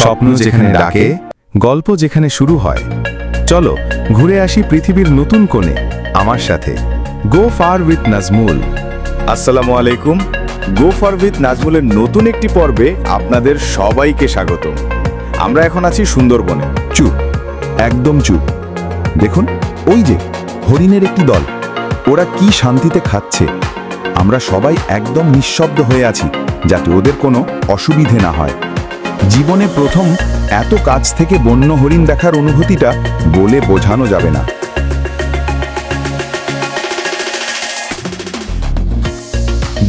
স্বপ্ন যেখানে ডাকে, গল্প যেখানে শুরু হয়। চলো ঘুরে আসি পৃথিবীর নতুন কোণে আমার সাথে। গো ফার উইথ নাজমুল। আসসালামু আলাইকুম। গো ফর উইথ নাজমুলের নতুন একটি পর্বে আপনাদের সবাইকে স্বাগত। আমরা এখন আছি সুন্দরবনে। চুপ, একদম চুপ। দেখুন, ওই যে হরিণের একটি দল, ওরা কি শান্তিতে খাচ্ছে। আমরা সবাই একদম নিঃশব্দ হয়ে আছি, যাতে ওদের কোনো অসুবিধে না হয়। জীবনে প্রথম এত কাছ থেকে বন্য হরিণ দেখার অনুভূতিটা বলে বোঝানো যাবে না।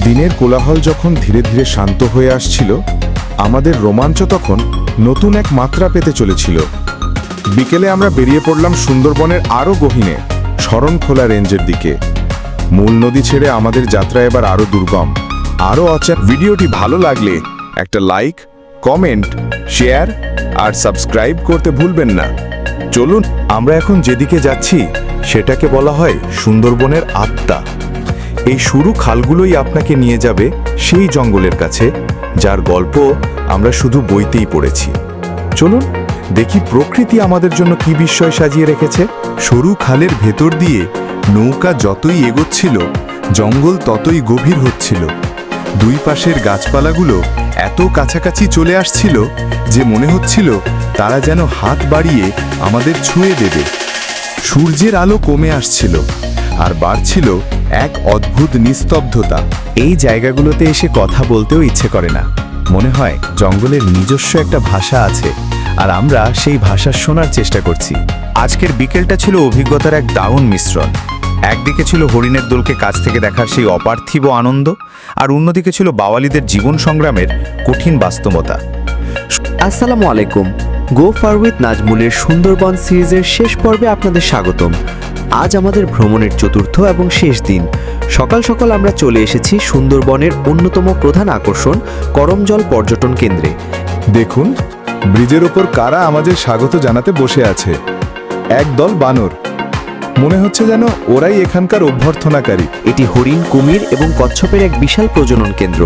দিনের কোলাহল যখন ধীরে ধীরে শান্ত হয়ে আসছিল, আমাদের রোমাঞ্চ তখন নতুন এক মাত্রা পেতে চলেছিল। বিকেলে আমরা বেরিয়ে পড়লাম সুন্দরবনের আরও গহীনে, শরণখোলা রেঞ্জের দিকে। মূল নদী ছেড়ে আমাদের যাত্রা এবার আরও দুর্গম, আরও অচেনা। ভিডিওটি ভালো লাগলে একটা লাইক, কমেন্ট, শেয়ার আর সাবস্ক্রাইব করতে ভুলবেন না। চলুন, আমরা এখন যেদিকে যাচ্ছি সেটাকে বলা হয় সুন্দরবনের আত্মা। এই সরু খালগুলোই আপনাকে নিয়ে যাবে সেই জঙ্গলের কাছে, যার গল্প আমরা শুধু বইতেই পড়েছি। চলুন দেখি প্রকৃতি আমাদের জন্য কি বিস্ময় সাজিয়ে রেখেছে। সরু খালের ভেতর দিয়ে নৌকা যতই এগোচ্ছিল, জঙ্গল ততই গভীর হচ্ছিল। দুই পাশের গাছপালাগুলো এত কাছাকাছি চলে আসছিল যে মনে হচ্ছিল তারা যেন হাত বাড়িয়ে আমাদের ছুঁয়ে দেবে। সূর্যের আলো কমে আসছিল, আর বাড়ছিল এক অদ্ভুত নিস্তব্ধতা। এই জায়গাগুলোতে এসে কথা বলতেও ইচ্ছে করে না। মনে হয় জঙ্গলের নিজস্ব একটা ভাষা আছে, আর আমরা সেই ভাষা শোনার চেষ্টা করছি। আজকের বিকেলটা ছিল অভিজ্ঞতার এক দারুণ মিশ্রণ। একদিকে ছিল হরিণের দলকে কাছ থেকে দেখার সেই অপার্থিব আনন্দ, আর অন্যদিকে ছিল বাওয়ালিদের জীবন সংগ্রামের কঠিন বাস্তবতা। আসসালামু আলাইকুম। গো ফার উইথ নাজমুলের সুন্দরবন সিরিজের শেষ পর্বে আপনাদের স্বাগতম। আজ আমাদের ভ্রমণের চতুর্থ এবং শেষ দিন। সকাল সকাল আমরা চলে এসেছি সুন্দরবনের অন্যতম প্রধান আকর্ষণ করমজল পর্যটন কেন্দ্রে। দেখুন, ব্রিজের ওপর কারা আমাদের স্বাগত জানাতে বসে আছে। এক দল বানর। মনে হচ্ছে যেন ওরাই এখানকার অভ্যর্থনাকারী। এটি হরিণ, কুমির এবং কচ্ছপের এক বিশাল প্রজনন কেন্দ্র।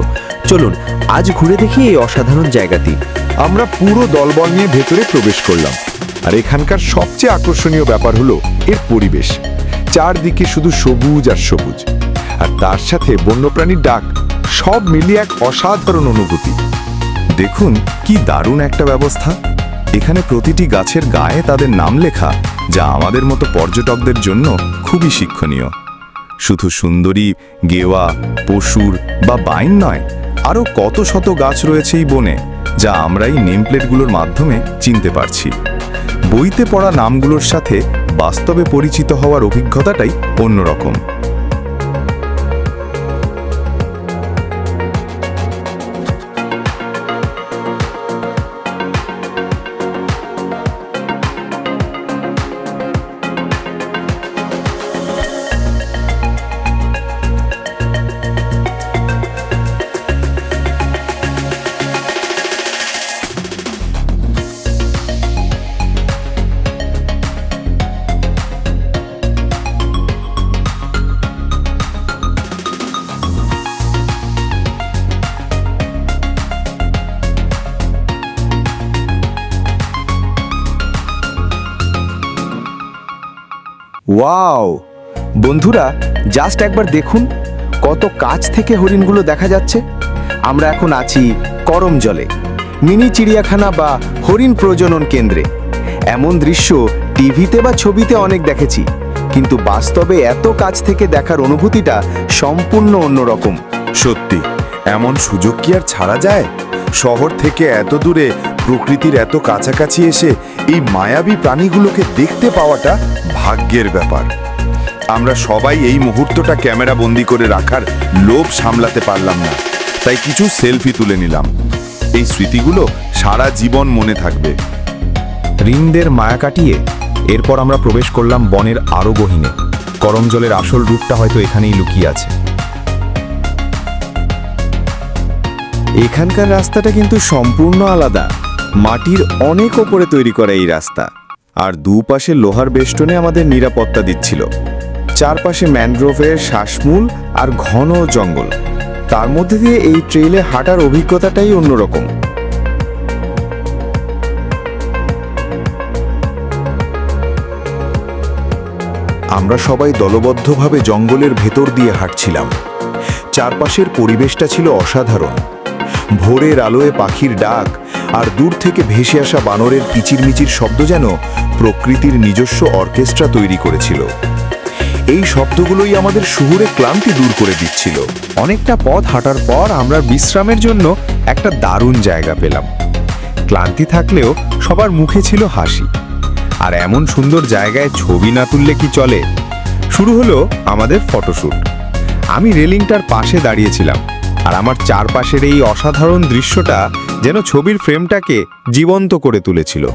চলুন আজ ঘুরে দেখি এই অসাধারণ জায়গাটি। আমরা পুরো দলবল নিয়ে ভেতরে প্রবেশ করলাম, আর এখানকার সবচেয়ে আকর্ষণীয় ব্যাপার হলো এর পরিবেশ। চারদিকে শুধু সবুজ আর সবুজ, আর তার সাথে বন্যপ্রাণীর ডাক, সব মিলিয়ে এক অসাধারণ অনুভূতি। দেখুন কি দারুণ একটা ব্যবস্থা। এখানে প্রতিটি গাছের গায়ে তাদের নাম লেখা, যা আমাদের মতো পর্যটকদের জন্য খুবই শিক্ষণীয়। শুধু সুন্দরী, গেওয়া, পশুর বা বাইন নয়, আরও কত শত গাছ রয়েছে এই বনে, যা আমরা এই নেমপ্লেটগুলোর মাধ্যমে চিনতে পারছি। বইতে পড়া নামগুলোর সাথে বাস্তবে পরিচিত হওয়ার অভিজ্ঞতাটাই অন্যরকম। ওয়াও বন্ধুরা, জাস্ট একবার দেখুন কত কাছ থেকে হরিণগুলো দেখা যাচ্ছে। আমরা এখন আছি করমজলে, মিনি চিড়িয়াখানা বা হরিণ প্রজনন কেন্দ্রে। এমন দৃশ্য টিভিতে বা ছবিতে অনেক দেখেছি, কিন্তু বাস্তবে এত কাছ থেকে দেখার অনুভূতিটা সম্পূর্ণ অন্যরকম। সত্যি, এমন সুযোগ কি আর ছাড়া যায়? শহর থেকে এত দূরে প্রকৃতির এত কাছাকাছি এসে এই মায়াবী প্রাণীগুলোকে দেখতে পাওয়াটা ভাগ্যের ব্যাপার। আমরা সবাই এই মুহূর্তটা ক্যামেরা বন্দি করে রাখার লোভ সামলাতে পারলাম না, তাই কিছু সেলফি তুলে নিলাম। এই স্মৃতিগুলো সারা জীবন মনে থাকবে। রিনদের মায়া কাটিয়ে এরপর আমরা প্রবেশ করলাম বনের আরো গহীনে। করমজলের আসল রূপটা হয়তো এখানেই লুকিয়ে আছে। এখানকার রাস্তাটা কিন্তু সম্পূর্ণ আলাদা। মাটির অনেক ওপরে তৈরি করা এই রাস্তা, আর দুপাশে লোহার বেষ্টনে আমাদের নিরাপত্তা দিচ্ছিল। চারপাশে ম্যানগ্রোভের শ্বাসমূল আর ঘন জঙ্গল, তার মধ্যে দিয়ে এই ট্রেইলে হাঁটার অভিজ্ঞতাটাই অন্যরকম। আমরা সবাই দলবদ্ধভাবে জঙ্গলের ভেতর দিয়ে হাঁটছিলাম। চারপাশের পরিবেশটা ছিল অসাধারণ। ভোরের আলোয় পাখির ডাক আর দূর থেকে ভেসে আসা বানরের কিচিরমিচির শব্দ যেন প্রকৃতির নিজস্ব অর্কেস্ট্রা তৈরি করেছিল। এই শব্দগুলোই আমাদের শহুরে ক্লান্তি দূর করে দিচ্ছিল। অনেকটা পথ হাঁটার পর আমরা বিশ্রামের জন্য একটা দারুণ জায়গা পেলাম। ক্লান্তি থাকলেও সবার মুখে ছিল হাসি। আর এমন সুন্দর জায়গায় ছবি না তুললে কি চলে? শুরু হলো আমাদের ফটোশ্যুট। আমি রেলিংটার পাশে দাঁড়িয়েছিলাম, আর আমার চারপাশের এই অসাধারণ দৃশ্যটা যেন ছবির ফ্রেমটাকে জীবন্ত করে তুলেছিল।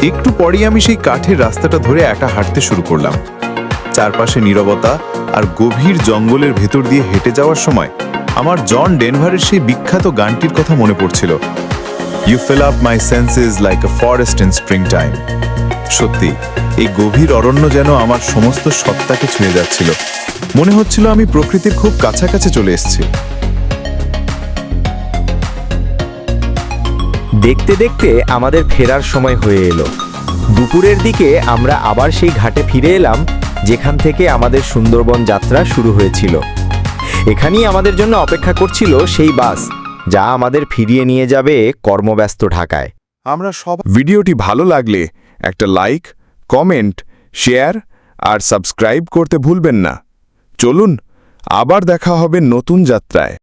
একটু পরেই আমি সেই কাঠের রাস্তাটা ধরে একা হাঁটতে শুরু করলাম। চারপাশে নীরবতা আর গভীর জঙ্গলের ভেতর দিয়ে হেঁটে যাওয়ার সময় আমার জন ডেনভারের সেই বিখ্যাত গানটির কথা মনে পড়ছিল, you fill up my senses like a forest in spring time. সত্যি, এই গভীর অরণ্য যেন আমার সমস্ত সত্তাকে ছুঁয়ে যাচ্ছিল। মনে হচ্ছিল আমি প্রকৃতির খুব কাছাকাছি চলে এসেছি। দেখতে দেখতে আমাদের ফেরার সময় হয়ে এলো। দুপুরের দিকে আমরা আবার সেই ঘাটে ফিরে এলাম যেখান থেকে আমাদের সুন্দরবন যাত্রা শুরু হয়েছিল। এখানেই আমাদের জন্য অপেক্ষা করছিল সেই বাস, যা আমাদের ফিরিয়ে নিয়ে যাবে কর্মব্যস্ত ঢাকায়। আমরা সব ভিডিওটি ভালো লাগলে একটা লাইক, কমেন্ট, শেয়ার আর সাবস্ক্রাইব করতে ভুলবেন না। চলুন, আবার দেখা হবে নতুন যাত্রায়।